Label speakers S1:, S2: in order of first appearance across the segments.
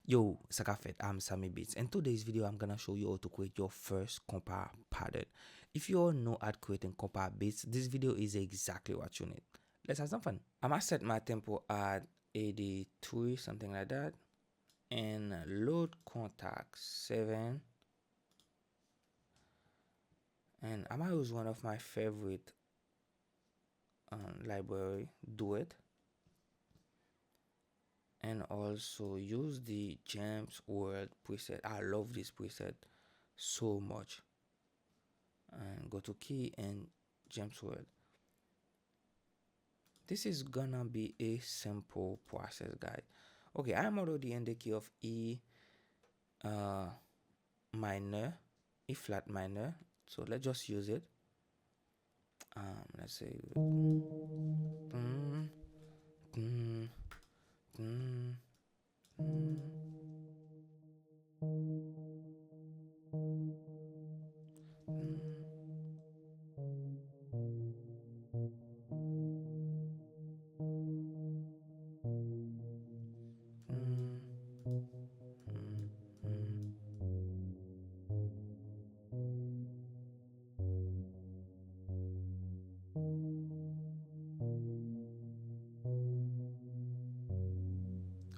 S1: Yo, Sakafet, I'm Samy Beatz. In today's video, I'm gonna show you how to create your first Konpa pattern. If you all know at creating Konpa beats, this video is exactly what you need. Let's have some fun. I'm gonna set my tempo at 83, something like that, and load contact 7. And I'm gonna use one of my favorite library, Do It, and also use the James World preset. I love this preset so much. And go to key and James World. This is gonna be a simple process, guys. Okay, I'm already in the key of E minor, E flat minor. So let's just use it. Let's say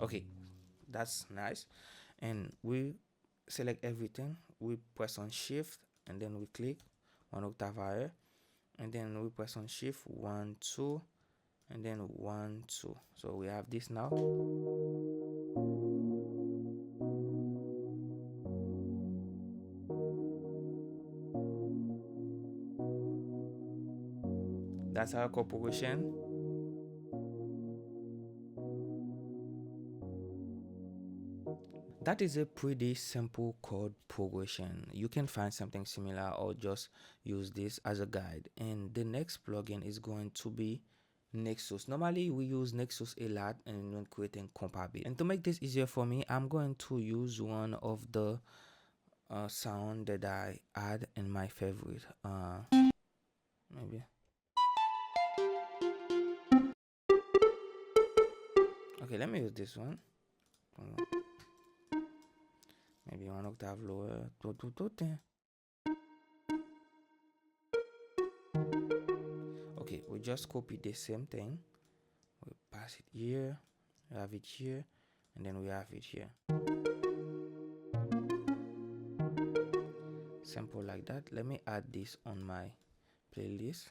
S1: okay, that's nice. And we select everything, we press on shift and then we click 1 octave higher, and then we press on shift 1 2 and then 1 2. So we have this now. That's our chord progression. That is a pretty simple chord progression. You can find something similar or just use this as a guide. And the next plugin is going to be Nexus. Normally we use Nexus a lot and when creating Konpa beat. And to make this easier for me, I'm going to use one of the sound that I add in my favorite. Maybe. Okay, let me use this one. Maybe 1 octave lower. Okay, we just copy the same thing. We pass it here, we have it here, and then we have it here. Simple like that. Let me add this on my playlist.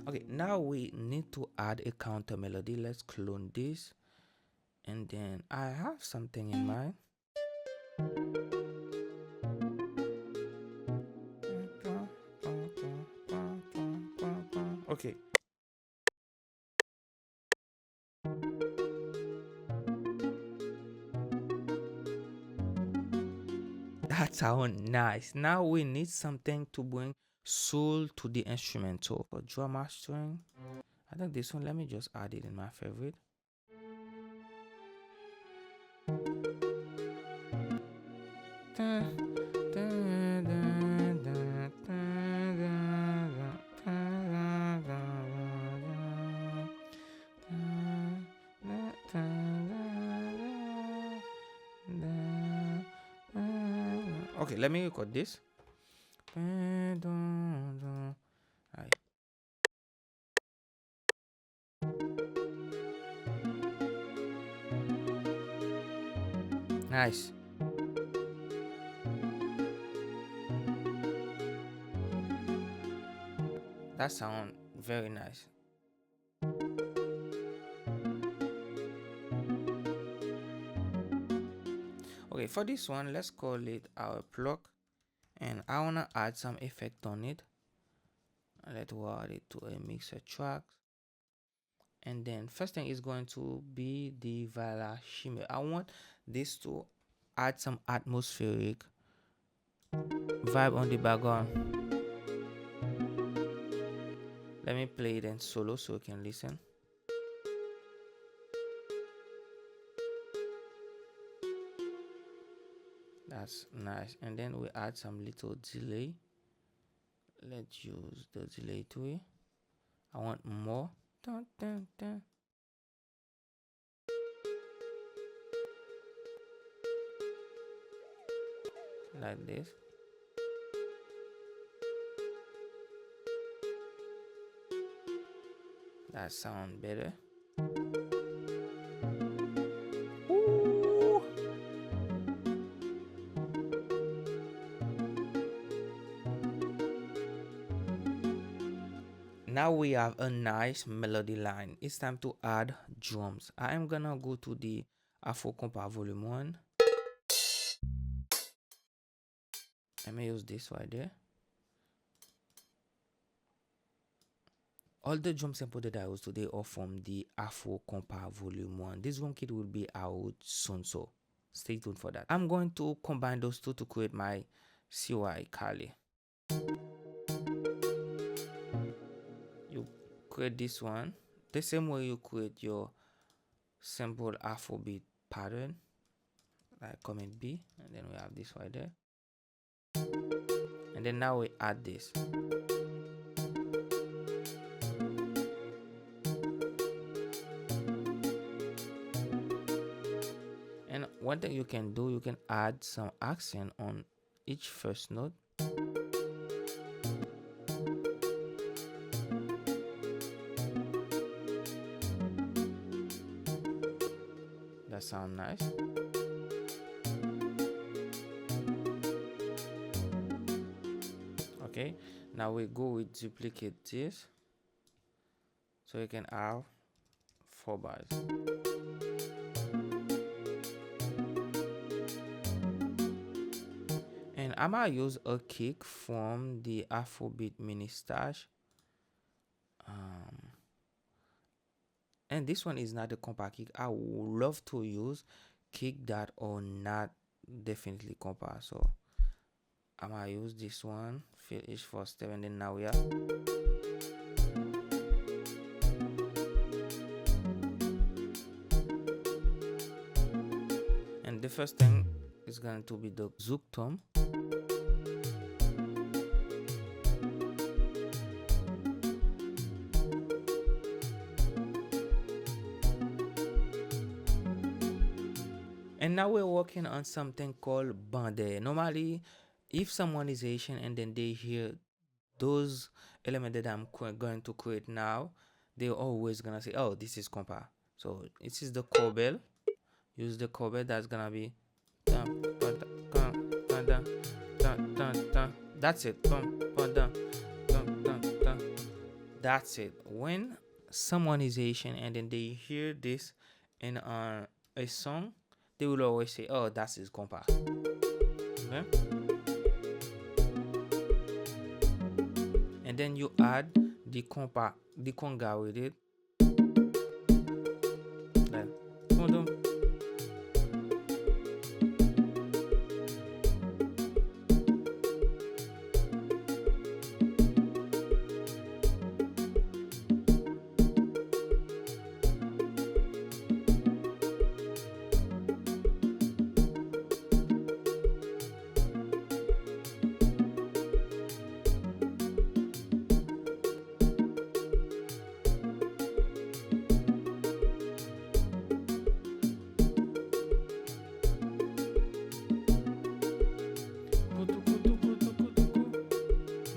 S1: Okay, now we need to add a counter melody. Let's clone this, and then I have something in mind. Okay. That sounds nice. Now we need something to bring soul to the instrument. So for drum mastering, I think this one, let me just add it in my favorite. Okay, let me record this. Nice. That sound very nice. Okay, for this one, let's call it our plug, and I wanna add some effect on it. Let's add it to a mixer track, and then first thing is going to be the Vala shimmer. I want this to add some atmospheric vibe on the background. Let me play it in solo so you can listen. That's nice. And then we add some little delay. Let's use the delay to it. I want more. Dun, dun, dun. Like this. That sound better. Ooh. Now we have a nice melody line. It's time to add drums. I am gonna go to the Afro Kompa volume 1. Let me use this right there. All the drum sample that I use today are from the Afro Kompa volume 1. This drum kit will be out soon, so stay tuned for that. I'm going to combine those two to create my CY Kali. You create this one the same way you create your simple Afrobeat pattern, like comment B, and then we have this right there. And then now we add this. And one thing you can do, you can add some accent on each first note. That sounds nice. Okay, now we go with duplicate this, so you can have 4 bars. And I might use a kick from the Afrobeat mini stash. And this one is not a Kompa kick. I would love to use kick that are not definitely Kompa. So I might use this one, fill each first step, and then now we are. And the first thing is going to be the zouk tom. And now we're working on something called bande. Normally, if someone is Haitian and then they hear those elements that I'm going to create now, they're always gonna say, oh, this is Kompa. So this is the cobel. Use the cobel. That's gonna be that's it. That's it. When someone is Haitian and then they hear this in a song, they will always say, oh, that's his Kompa. Okay? And then you add the Kompa, the conga with it. Like,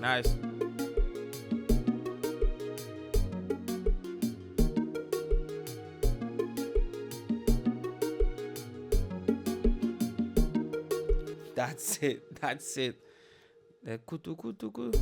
S1: nice. That's it. That's it. The kutu kutu kutu.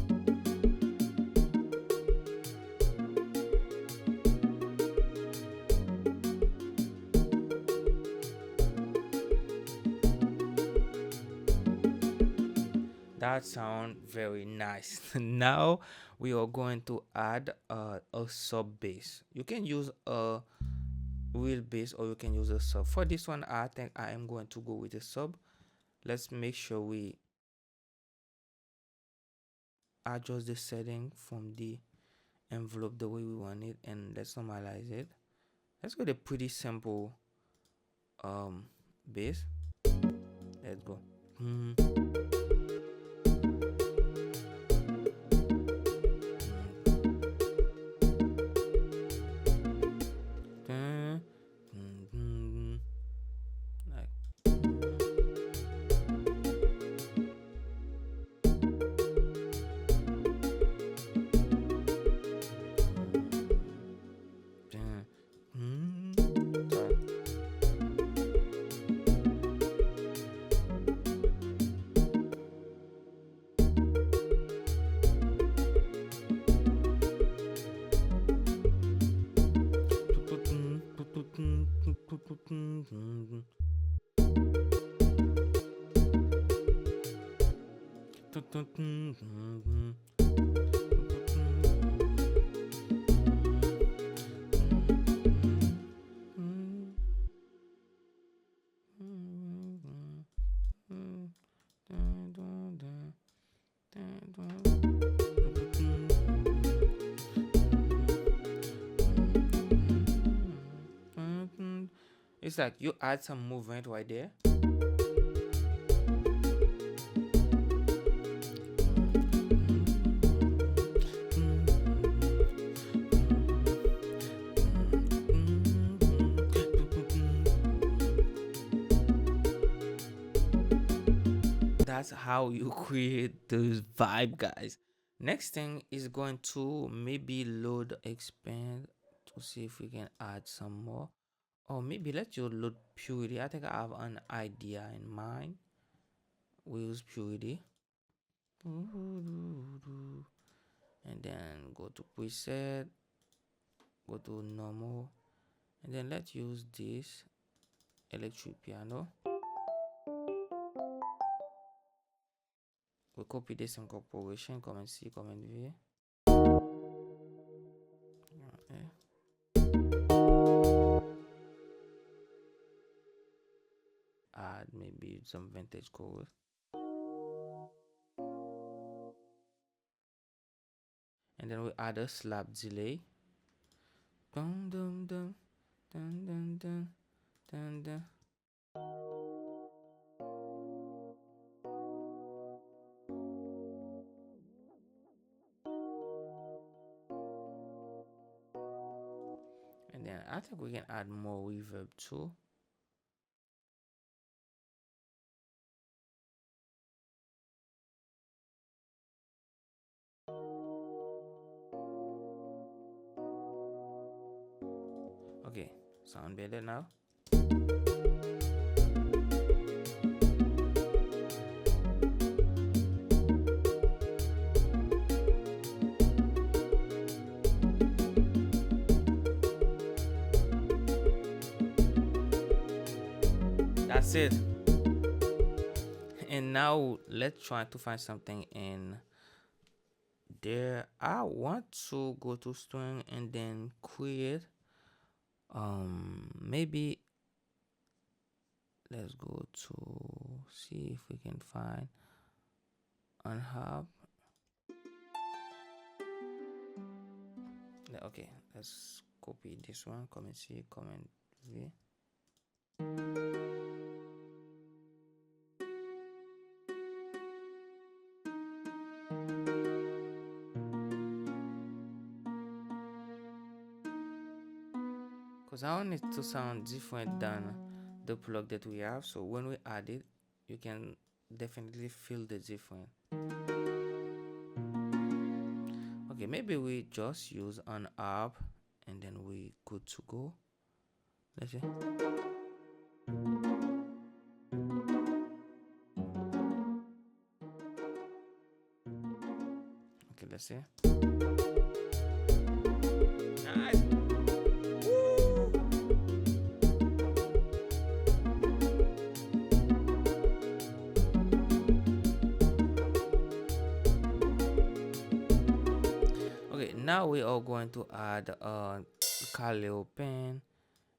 S1: That sounds very nice. Now we are going to add a sub bass. You can use a real bass or you can use a sub. For this one, I think I am going to go with a sub. Let's make sure we adjust the setting from the envelope the way we want it, and let's normalize it. Let's get a pretty simple bass. Let's go. It's like you add some movement right there. That's how you create those vibe, guys. Next thing is going to maybe load expand to see if we can add some more. Or maybe let you load purity. I think I have an idea in mind. We use purity. And then go to preset, go to normal, and then let's use this electric piano. We copy this incorporation, Command C, Command V. Okay. Add maybe some vintage chorus. And then we add a slap delay. Dun dun dun dun dun dun dun dun. And then I think we can add more reverb too. Okay, sound better now. That's it. And now let's try to find something in there. I want to go to string and then create maybe let's go to see if we can find unhub. Okay, let's copy this one, Command C, Command V. Because I want it to sound different than the plug that we have, so when we add it, you can definitely feel the difference. Okay, maybe we just use an app and then we good to go. Let's see. Okay, let's see. Nice. Woo. Okay, now we are going to add a Kaleo pen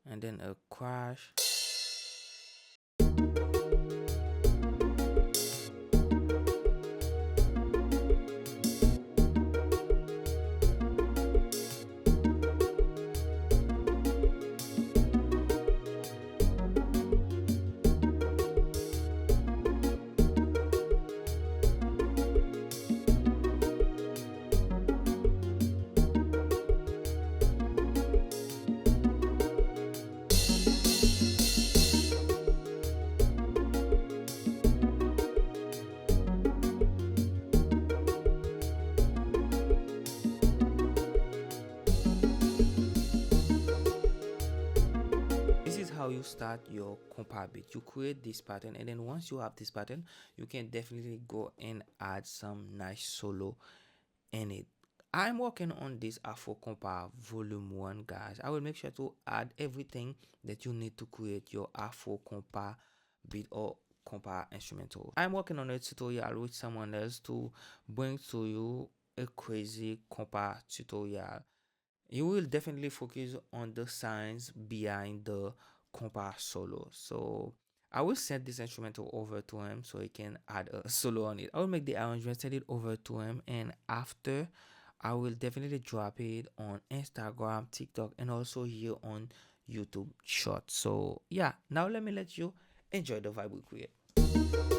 S1: and then a crash. How you start your Konpa beat. You create this pattern, and then once you have this pattern, you can definitely go and add some nice solo in it. I'm working on this Afro Konpa volume 1, guys. I will make sure to add everything that you need to create your Afro Konpa beat or compa instrumental. I'm working on a tutorial with someone else to bring to you a crazy compa tutorial. You will definitely focus on the science behind the compa solo. So I will send this instrumental over to him so he can add a solo on it. I will make the arrangement, send it over to him, and after I will definitely drop it on Instagram, TikTok, and also here on YouTube Short. So yeah, now let me let you enjoy the vibe we create.